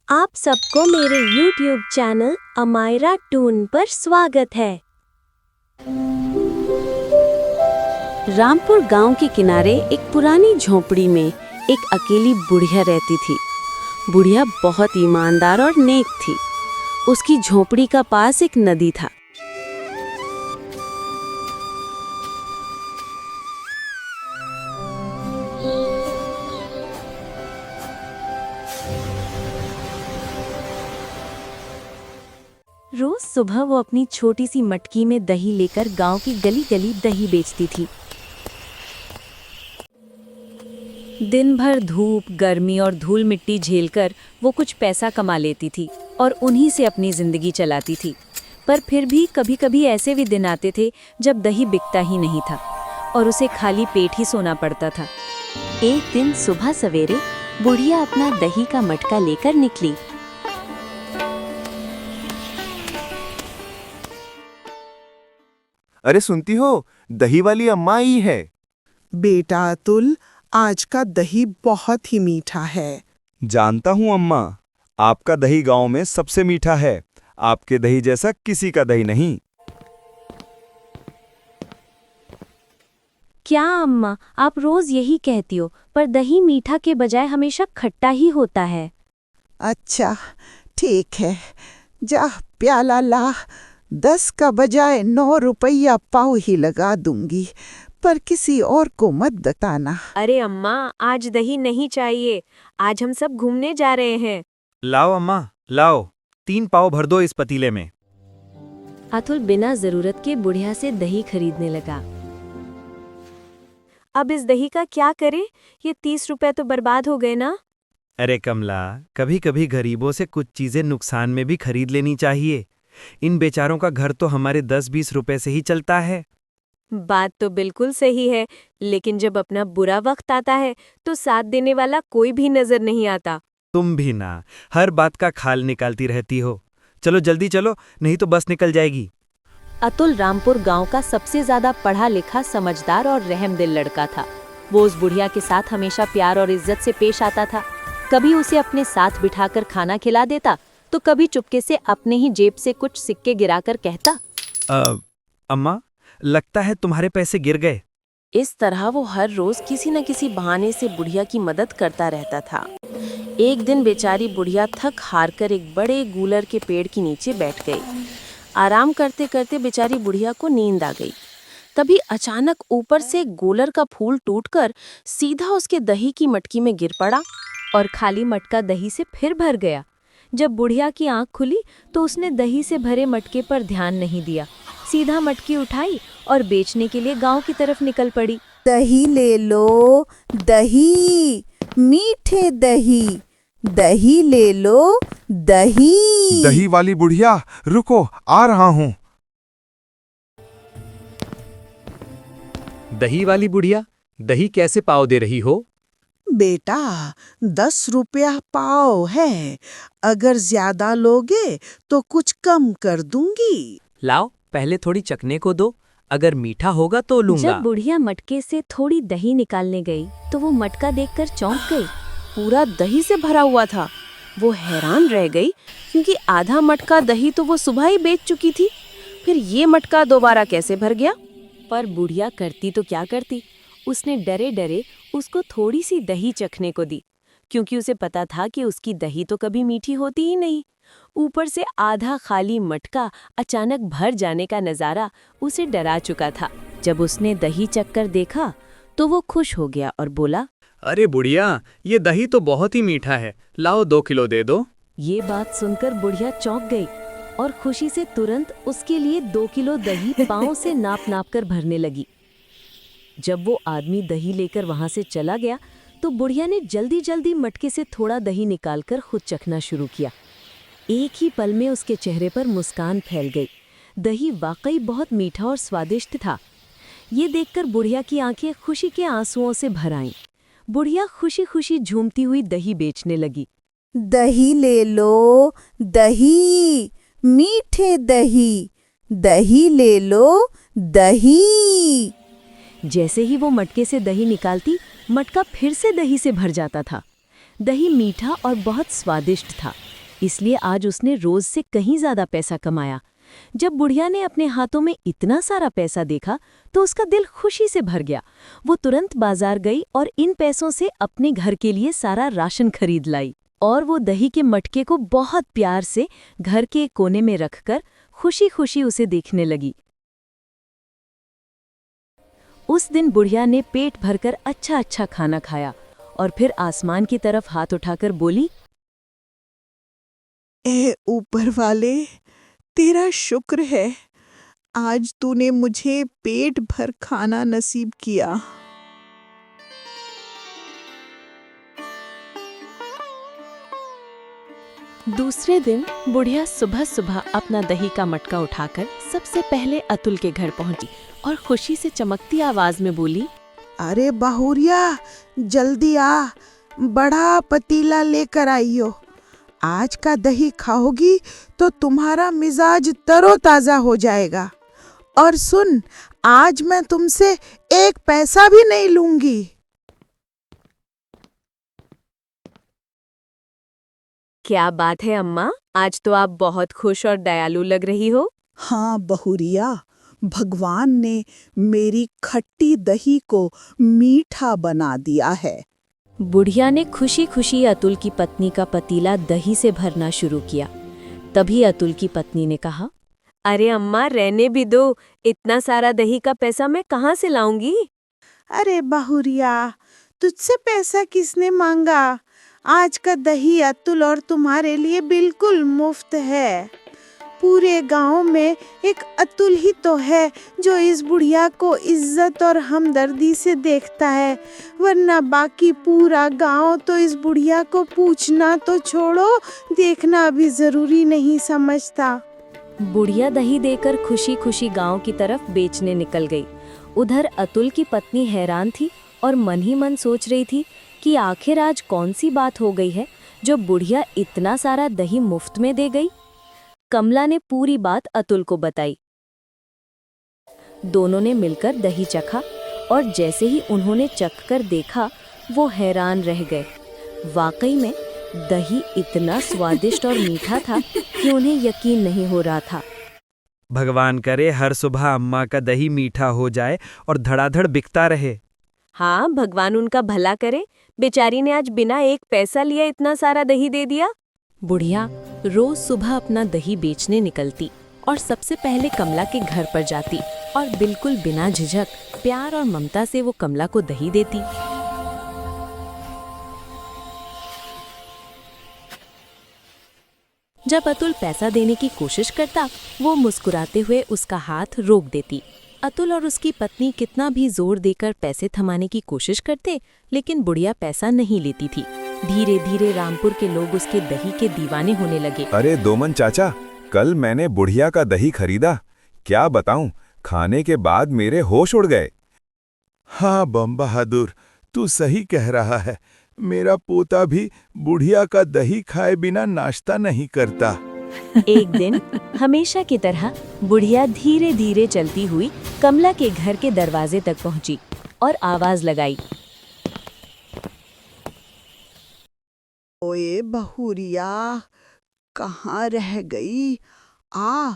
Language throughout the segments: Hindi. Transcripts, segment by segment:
आप सबको मेरे YouTube चैनल अमायरा टून पर स्वागत है। रामपुर गांव के किनारे एक पुरानी झोपड़ी में एक अकेली बुढ़िया रहती थी। बुढ़िया बहुत ईमानदार और नेक थी। उसकी झोपड़ी का पास एक नदी था। रोज सुबह वो अपनी छोटी सी मटकी में दही लेकर गांव की गली गली दही बेचती थी। दिन भर धूप, गर्मी और धूल मिट्टी झेलकर वो कुछ पैसा कमा लेती थी और उन्हीं से अपनी जिंदगी चलाती थी। पर फिर भी कभी-कभी ऐसे भी दिन आते थे जब दही बिकता ही नहीं था और उसे खाली पेट ही सोना पड़ता था। एक दिन सुबह सवेरे बुढ़िया अपना दही का मटका लेकर निकली। अरे सुनती हो, दही वाली अम्मा आई है। बेटा अतुल, आज का दही बहुत ही मीठा है। जानता हूँ अम्मा, आपका दही गांव में सबसे मीठा है। आपके दही जैसा किसी का दही नहीं। क्या अम्मा, आप रोज यही कहती हो, पर दही मीठा के बजाय हमेशा खट्टा ही होता है। अच्छा ठीक है, जा प्याला ला। 10 का बजाय 9 रुपया पाव ही लगा दूंगी, पर किसी और को मत बताना। अरे अम्मा, आज दही नहीं चाहिए। आज हम सब घूमने जा रहे हैं। लाओ अम्मा, लाओ। 3 पाव भर दो इस पतीले में। अतुल बिना जरूरत के बुढ़िया से दही खरीदने लगा। अब इस दही का क्या करें? ये 30 रुपए तो बर्बाद हो गए ना। अरे कमला, कभी कभी गरीबों से कुछ चीजें नुकसान में भी खरीद लेनी चाहिए। इन बेचारों का घर तो हमारे 10-20 रुपए से ही चलता है। बात तो बिल्कुल सही है, लेकिन जब अपना बुरा वक्त आता है तो साथ देने वाला कोई भी नजर नहीं आता। तुम भी ना हर बात का खाल निकालती रहती हो। चलो जल्दी चलो, नहीं तो बस निकल जाएगी। अतुल रामपुर गांव का सबसे ज्यादा पढ़ा लिखा, समझदार और रहमदिल लड़का था। वो उस बुढ़िया के साथ हमेशा प्यार और इज्जत से पेश आता था। कभी उसे अपने साथ बिठाकर खाना खिला देता, तो कभी चुपके से अपने ही जेब से कुछ सिक्के गिराकर कहता, अम्मा, लगता है तुम्हारे पैसे गिर गए। इस तरह वो हर रोज किसी न किसी बहाने से बुढ़िया की मदद करता रहता था। एक दिन बेचारी बुढ़िया थक हार कर एक बड़े गूलर के पेड़ के नीचे बैठ गई। आराम करते करते बेचारी बुढ़िया को नींद आ गई। तभी अचानक ऊपर से गोलर का फूल टूटकर सीधा उसके दही की मटकी में गिर पड़ा और खाली मटका दही से फिर भर गया। जब बुढ़िया की आंख खुली तो उसने दही से भरे मटके पर ध्यान नहीं दिया। सीधा मटकी उठाई और बेचने के लिए गांव की तरफ निकल पड़ी। दही ले लो, दही, मीठे दही, दही ले लो, दही। दही वाली बुढ़िया, रुको, आ रहा हूँ। दही वाली बुढ़िया, दही कैसे पाव दे रही हो? बेटा 10 रुपया पाव है। अगर ज्यादा लोगे तो कुछ कम कर दूंगी। लाओ, पहले थोड़ी चखने को दो। अगर मीठा होगा तो लूंगा। जब बुढ़िया मटके से थोड़ी दही निकालने गई तो वो मटका देखकर चौंक गई। पूरा दही से भरा हुआ था। वो हैरान रह गई, क्योंकि आधा मटका दही तो वो सुबह ही बेच चुकी थी। फिर ये मटका दोबारा कैसे भर गया? पर बुढ़िया करती तो क्या करती, उसने डरे डरे उसको थोड़ी सी दही चखने को दी, क्योंकि उसे पता था कि उसकी दही तो कभी मीठी होती ही नहीं। ऊपर से आधा खाली मटका अचानक भर जाने का नजारा उसे डरा चुका था। जब उसने दही चखकर देखा तो वो खुश हो गया और बोला, अरे बुढ़िया, ये दही तो बहुत ही मीठा है। लाओ 2 किलो दे दो। ये बात सुनकर बुढ़िया चौंक गई और खुशी से तुरंत उसके लिए 2 किलो दही पांव से नाप नाप कर भरने लगी। जब वो आदमी दही लेकर वहां से चला गया तो बुढ़िया ने जल्दी जल्दी मटके से थोड़ा दही निकालकर खुद चखना शुरू किया। एक ही पल में उसके चेहरे पर मुस्कान फैल गई। दही वाकई बहुत मीठा और स्वादिष्ट था। ये देखकर बुढ़िया की आंखें खुशी के आंसुओं से भर आईं। बुढ़िया खुशी खुशी झूमती हुई दही बेचने लगी। दही ले लो, दही, मीठे दही, दही ले लो, दही। जैसे ही वो मटके से दही निकालती, मटका फिर से दही से भर जाता था। दही मीठा और बहुत स्वादिष्ट था, इसलिए आज उसने रोज से कहीं ज्यादा पैसा कमाया। जब बुढ़िया ने अपने हाथों में इतना सारा पैसा देखा तो उसका दिल खुशी से भर गया। वो तुरंत बाजार गई और इन पैसों से अपने घर के लिए सारा राशन खरीद लाई और वो दही के मटके को बहुत प्यार से घर के एक कोने में रखकर खुशी खुशी उसे देखने लगी। उस दिन बुढ़िया ने पेट भरकर अच्छा अच्छा खाना खाया और फिर आसमान की तरफ हाथ उठाकर बोली, ए ऊपर वाले, तेरा शुक्र है, आज तूने मुझे पेट भर खाना नसीब किया। दूसरे दिन बुढ़िया सुबह सुबह अपना दही का मटका उठाकर सबसे पहले अतुल के घर पहुंची और खुशी से चमकती आवाज में बोली, अरे बहुरिया, जल्दी आ, बड़ा पतीला लेकर आइयो। आज का दही खाओगी तो तुम्हारा मिजाज तरोताजा हो जाएगा। और सुन, आज मैं तुमसे 1 पैसा भी नहीं लूंगी। क्या बात है अम्मा, आज तो आप बहुत खुश और दयालु लग रही हो। हाँ बहुरिया, भगवान ने मेरी खट्टी दही को मीठा बना दिया है। बुढ़िया ने खुशी खुशी अतुल की पत्नी का पतीला दही से भरना शुरू किया। तभी अतुल की पत्नी ने कहा, अरे अम्मा, रहने भी दो, इतना सारा दही का पैसा मैं कहाँ से लाऊंगी। अरे बहुरिया, तुझसे पैसा किसने मांगा? आज का दही अतुल और तुम्हारे लिए बिल्कुल मुफ्त है। पूरे गांव में एक अतुल ही तो है जो इस बुढ़िया को इज्जत और हमदर्दी से देखता है, वरना बाकी पूरा गांव तो इस बुढ़िया को पूछना तो छोड़ो, देखना भी जरूरी नहीं समझता। बुढ़िया दही देकर खुशी खुशी गांव की तरफ बेचने निकल गई। उधर अतुल की पत्नी हैरान थी और मन ही मन सोच रही थी कि आखिर आज कौन सी बात हो गई है जो बुढ़िया इतना सारा दही मुफ्त में दे गई। कमला ने पूरी बात अतुल को बताई। दोनों ने मिलकर दही चखा और जैसे ही उन्होंने चखकर देखा वो हैरान रह गए। वाकई में दही इतना स्वादिष्ट और मीठा था कि उन्हें यकीन नहीं हो रहा था। भगवान करे हर सुबह अम्मा का दही मीठा हो जाए और धड़ाधड़ बिकता रहे। हाँ, भगवान उनका भला करे, बेचारी ने आज बिना 1 पैसा लिए इतना सारा दही दे दिया। बुढ़िया रोज सुबह अपना दही बेचने निकलती और सबसे पहले कमला के घर पर जाती और बिल्कुल बिना झिझक प्यार और ममता से वो कमला को दही देती। जब अतुल पैसा देने की कोशिश करता, वो मुस्कुराते हुए उसका हाथ रोक देती। अतुल और उसकी पत्नी कितना भी जोर देकर पैसे थमाने की कोशिश करते, लेकिन बुढ़िया पैसा नहीं लेती थी। धीरे धीरे रामपुर के लोग उसके दही के दीवाने होने लगे। अरे दोमन चाचा, कल मैंने बुढ़िया का दही खरीदा, क्या बताऊं, खाने के बाद मेरे होश उड़ गए। हाँ बम बहादुर, तू सही कह रहा है। मेरा पोता भी बुढ़िया का दही खाए बिना नाश्ता नहीं करता। एक दिन हमेशा की तरह बुढ़िया धीरे धीरे चलती हुई कमला के घर के दरवाजे तक पहुंची और आवाज लगाई, ओए बहुरिया, कहाँ रह गई? आ,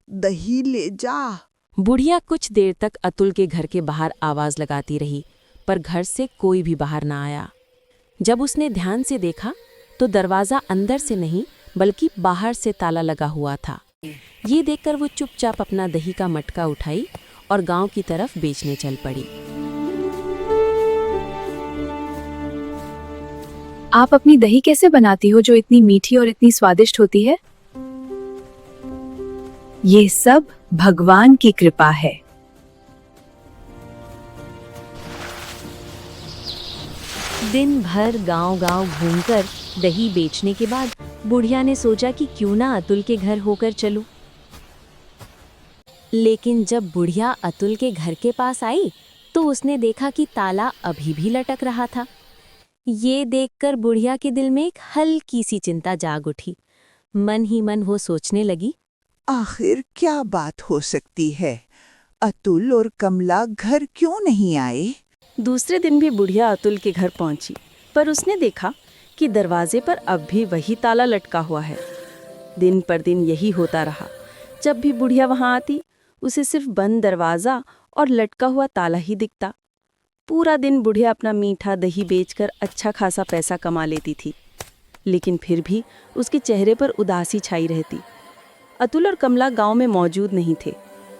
दही ले जा। बुढ़िया कुछ देर तक अतुल के घर के बाहर आवाज लगाती रही, पर घर से कोई भी बाहर ना आया। जब उसने ध्यान से देखा तो दरवाजा अंदर से नहीं बल्कि बाहर से ताला लगा हुआ था। ये देखकर वो चुपचाप अपना दही का मटका उठाई और गांव की तरफ बेचने चल पड़ी। आप अपनी दही कैसे बनाती हो जो इतनी मीठी और इतनी स्वादिष्ट होती है? ये सब भगवान की कृपा है। दिन भर गांव-गांव घूमकर दही बेचने के बाद बुढ़िया ने सोचा कि क्यों ना अतुल के घर होकर चलूं। लेकिन जब बुढ़िया अतुल के घर के पास आई तो उसने देखा कि ताला अभी भी लटक रहा था। ये देखकर बुढ़िया के दिल में एक हल्की सी चिंता जाग उठी। मन ही मन वो सोचने लगी, आखिर क्या बात हो सकती है? अतुल और कमला घर क्यों नहीं आए? दूसरे दिन भी बुढ़िया अतुल के घर पहुंची, पर उसने देखा कि दरवाजे पर अब भी वही ताला लटका हुआ है। दिन पर दिन यही होता रहा। जब भी बुढ़िया वहां आती, उसे सिर्फ बंद दरवाजा और लटका हुआ ताला ही दिखता। पूरा दिन बुढ़िया अपना मीठा दही बेचकर अच्छा खासा पैसा कमा लेती थी, लेकिन फिर भी उसके चेहरे पर उदासी छाई रहती। अतुल और कमला गांव में मौजूद नहीं थे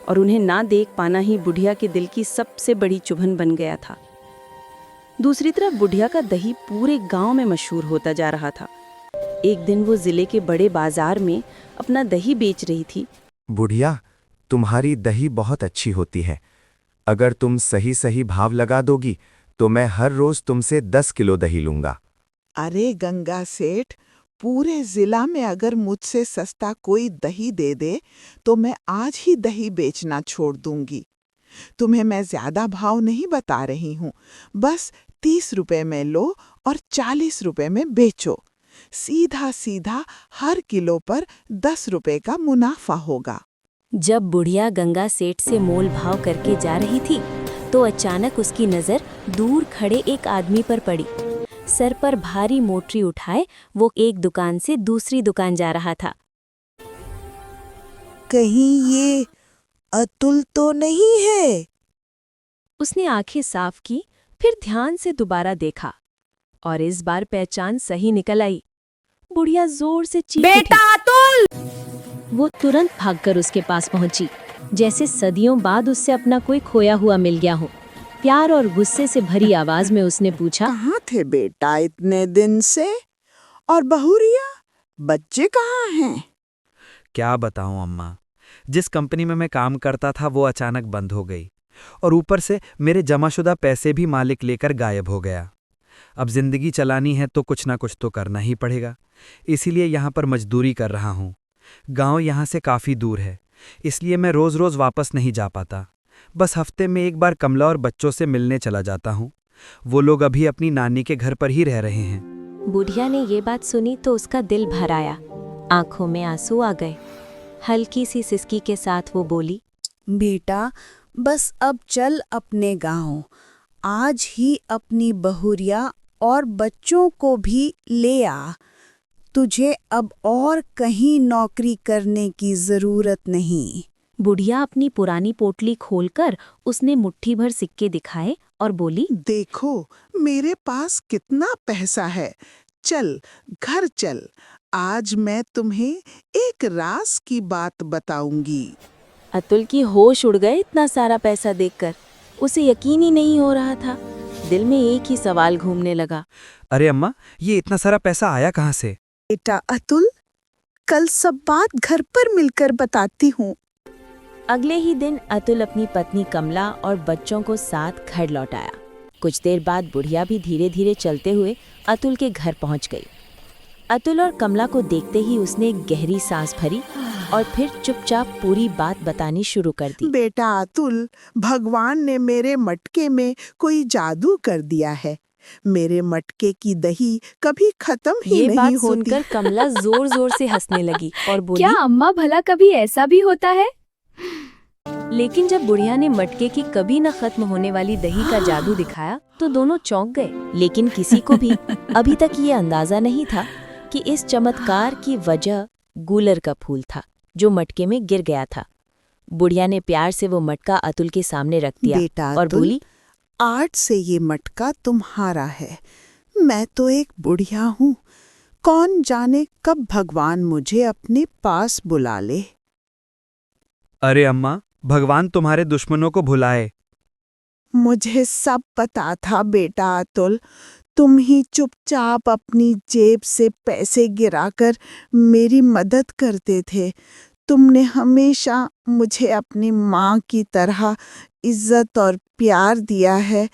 और उन्हें ना देख पाना ही बुढ़िया के दिल की सबसे बड़ी चुभन बन गया था। दूसरी तरफ बुढ़िया का दही पूरे गांव में मशहूर होता जा रहा था। एक दिन वो जिले के बड़े बाजार में अपना दही बेच रही थी। बुढ़िया, तुम्हारी दही बहुत अच्छी होती है। अगर तुम सही सही भाव लगा दोगी तो मैं हर रोज तुमसे 10 किलो दही लूंगा। अरे गंगा सेठ, पूरे जिला में अगर मुझसे सस्ता कोई दही दे दे तो मैं आज ही दही बेचना छोड़ दूंगी। तुम्हें मैं ज्यादा भाव नहीं बता रही हूँ, बस 30 रुपए में लो और 40 रुपए में बेचो। सीधा सीधा हर किलो पर 10 रुपए का मुनाफा होगा। जब बुढ़िया गंगा सेठ से मोल भाव करके जा रही थी तो अचानक उसकी नजर दूर खड़े एक आदमी पर पड़ी। सर पर भारी मोटरी उठाए वो एक दुकान से दूसरी दुकान जा रहा था। कहीं ये अतुल तो नहीं है? उसने आंखें साफ की, फिर ध्यान से दोबारा देखा और इस बार पहचान सही निकल आई। बुढ़िया जोर से चीख उठी। बेटा अतुल! वो तुरंत भागकर उसके पास पहुंची, जैसे सदियों बाद उससे अपना कोई खोया हुआ मिल गया हो। प्यार और गुस्से से भरी आवाज में उसने पूछा, कहाँ थे बेटा इतने दिन से? और बहुरिया, बच्चे कहाँ हैं? क्या बताऊं अम्मा, जिस कंपनी में मैं काम करता था वो अचानक बंद हो गई और ऊपर से मेरे जमाशुदा पैसे भी मालिक लेकर गायब हो गया। अब जिंदगी चलानी है तो कुछ ना कुछ तो करना ही पड़ेगा, इसीलिए यहाँ पर मजदूरी कर रहा हूँ। गांव यहाँ से काफ़ी दूर है, इसलिए मैं रोज़ रोज़ वापस नहीं जा पाता। बस हफ्ते में एक बार कमला और बच्चों से मिलने चला जाता हूँ। वो लोग अभी अपनी नानी के घर पर ही रह रहे हैं। बुढ़िया ने ये बात सुनी तो उसका दिल भर आया, आंखों में आंसू आ गए। हल्की सी सिसकी के साथ वो बोली, बेटा बस अब चल अपने गांव, आज ही अपनी बहुरिया और बच्चों को भी ले आ। तुझे अब और कहीं नौकरी करने की जरूरत नहीं। बुढ़िया अपनी पुरानी पोटली खोलकर उसने मुट्ठी भर सिक्के दिखाए और बोली, देखो मेरे पास कितना पैसा है। चल घर चल, आज मैं तुम्हें एक राज की बात बताऊंगी। अतुल की होश उड़ गए इतना सारा पैसा देखकर। उसे यकीन ही नहीं हो रहा था। दिल में एक ही सवाल घूमने लगा, अरे अम्मा, ये इतना सारा पैसा आया कहाँ से? बेटा अतुल, कल सब बात घर पर मिलकर बताती हूँ। अगले ही दिन अतुल अपनी पत्नी कमला और बच्चों को साथ घर लौट आया। कुछ देर बाद बुढ़िया भी धीरे धीरे चलते हुए अतुल के घर पहुंच गई। अतुल और कमला को देखते ही उसने एक गहरी सांस भरी और फिर चुपचाप पूरी बात बतानी शुरू कर दी। बेटा अतुल, भगवान ने मेरे मटके में कोई जादू कर दिया है। मेरे मटके की दही कभी खत्म ही ये नहीं बात होती। सुनकर कमला जोर जोर से हंसने लगी और बोली, क्या अम्मा, भला कभी ऐसा भी होता है? लेकिन जब बुढ़िया ने मटके की कभी न खत्म होने वाली दही का जादू दिखाया तो दोनों चौंक गए। लेकिन किसी को भी अभी तक ये अंदाजा नहीं था कि इस चमत्कार की वजह गूलर का फूल था जो मटके में गिर गया था। बुढ़िया ने प्यार से वो मटका अतुल के सामने रख दिया बेटा और अतुल, बोली, आज से ये मटका तुम्हारा है। मैं तो एक बुढ़िया हूँ, कौन जाने कब भगवान मुझे अपने पास बुला ले। अरे अम्मा, भगवान तुम्हारे दुश्मनों को भुलाए। मुझे सब पता था बेटा अतुल, तुम ही चुपचाप अपनी जेब से पैसे गिराकर मेरी मदद करते थे। तुमने हमेशा मुझे अपनी माँ की तरह इज्जत और प्यार दिया है,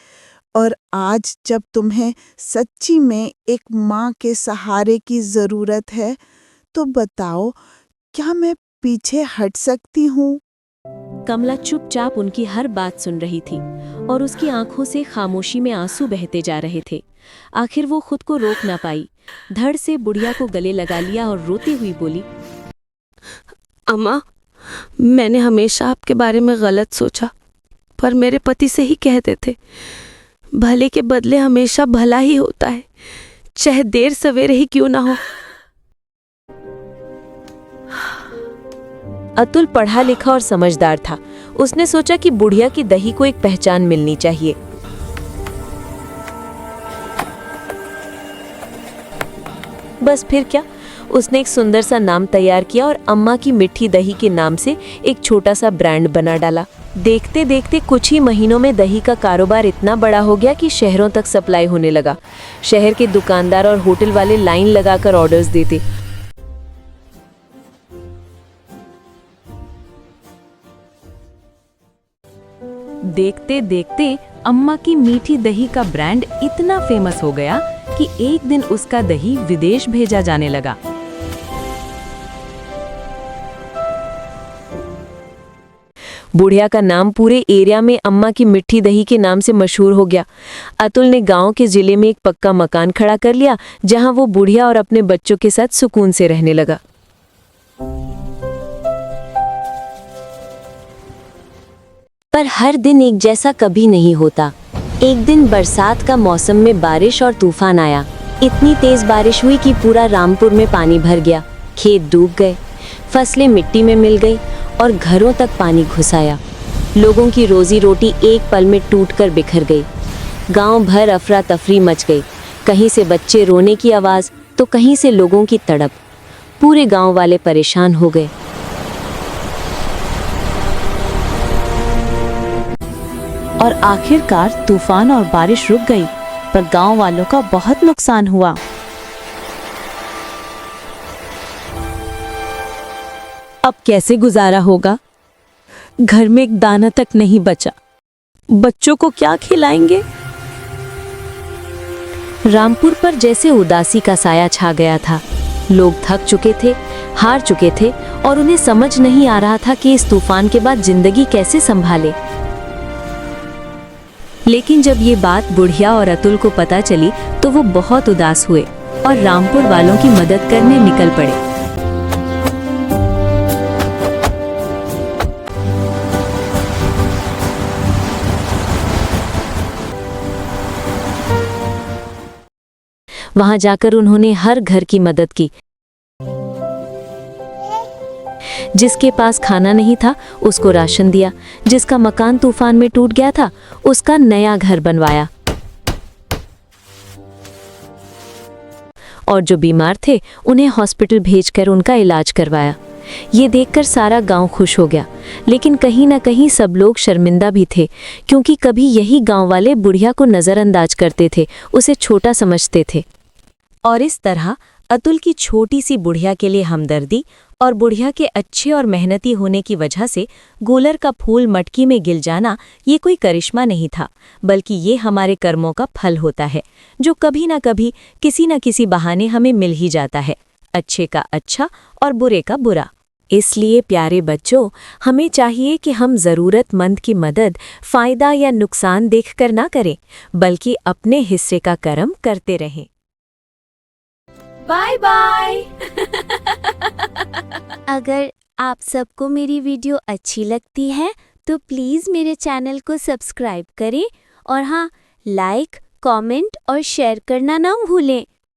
और आज जब तुम्हें सच्ची में एक माँ के सहारे की ज़रूरत है तो बताओ, क्या मैं पीछे हट सकती हूँ? कमला चुपचाप उनकी हर बात सुन रही थी और उसकी आंखों से खामोशी में आंसू बहते जा रहे थे। आखिर वो खुद को रोक ना पाई, धड़ से बुढ़िया को गले लगा लिया और रोती हुई बोली, अम्मा, मैंने हमेशा आपके बारे में गलत सोचा, पर मेरे पति से ही कहते थे, भले के बदले हमेशा भला ही होता है। चाहे देर सवेरे ही क्यों ना हो। अतुल पढ़ा लिखा और समझदार था। उसने सोचा कि बुढ़िया की दही को एक पहचान मिलनी चाहिए। बस फिर क्या, उसने एक सुंदर सा नाम तैयार किया और अम्मा की मिठी दही के नाम से एक छोटा सा ब्रांड बना डाला। देखते देखते कुछ ही महीनों में दही का कारोबार इतना बड़ा हो गया कि शहरों तक सप्लाई होने लगा। शहर के दुकानदार और होटल वाले लाइन लगाकर ऑर्डर्स देते। देखते देखते अम्मा की मीठी दही का ब्रांड इतना फेमस हो गया कि एक दिन उसका दही विदेश भेजा जाने लगा। बुढ़िया का नाम पूरे एरिया में अम्मा की मिठी दही के नाम से मशहूर हो गया। अतुल ने गांव के जिले में एक पक्का मकान खड़ा कर लिया, जहां वो बुढ़िया और अपने बच्चों के साथ सुकून से रहने लगा। पर हर दिन एक जैसा कभी नहीं होता। एक दिन बरसात का मौसम में बारिश और तूफान आया। इतनी तेज बारिश हुई कि पूरा रामपुर में पानी भर गया। खेत डूब गए, फसलें मिट्टी में मिल गई और घरों तक पानी घुस आया। लोगों की रोजी रोटी एक पल में टूटकर बिखर गई। गांव भर अफरा तफरी मच गई। कहीं से बच्चे रोने की आवाज़ तो कहीं से लोगों की तड़प। पूरे गांव वाले परेशान हो गए। और आखिरकार तूफान और बारिश रुक गई, पर गांव वालों का बहुत नुकसान हुआ। अब कैसे गुजारा होगा? घर में एक दाना तक नहीं बचा। बच्चों को क्या खिलाएंगे? रामपुर पर जैसे उदासी का साया छा गया था। लोग थक चुके थे, हार चुके थे और उन्हें समझ नहीं आ रहा था कि इस तूफान के बाद जिंदगी कैसे संभाले। लेकिन जब ये बात बुढ़िया और अतुल को पता चली तो वो बहुत उदास हुए और रामपुर वालों की मदद करने निकल पड़े। वहां जाकर उन्होंने हर घर की मदद की। जिसके पास खाना नहीं था उसको राशन दिया, जिसका मकान तूफान में टूट गया था उसका नया घर बनवाया, और जो बीमार थे उन्हें हॉस्पिटल भेजकर उनका इलाज करवाया। ये देखकर सारा गांव खुश हो गया, लेकिन कहीं ना कहीं सब लोग शर्मिंदा भी थे, क्योंकि कभी यही गांव वाले बुढ़िया को नज़रअंदाज करते थे, उसे छोटा समझते थे। और इस तरह अतुल की छोटी सी बुढ़िया के लिए हमदर्दी और बुढ़िया के अच्छे और मेहनती होने की वजह से गूलर का फूल मटकी में गिल जाना ये कोई करिश्मा नहीं था, बल्कि ये हमारे कर्मों का फल होता है, जो कभी ना कभी किसी न किसी बहाने हमें मिल ही जाता है। अच्छे का अच्छा और बुरे का बुरा। इसलिए प्यारे बच्चों, हमें चाहिए कि हम ज़रूरतमंद की मदद फ़ायदा या नुकसान देखकर ना करें, बल्कि अपने हिस्से का कर्म करते रहें। Bye bye. अगर आप सबको मेरी वीडियो अच्छी लगती है तो प्लीज़ मेरे चैनल को सब्सक्राइब करें और हाँ, लाइक, कमेंट और शेयर करना ना भूलें।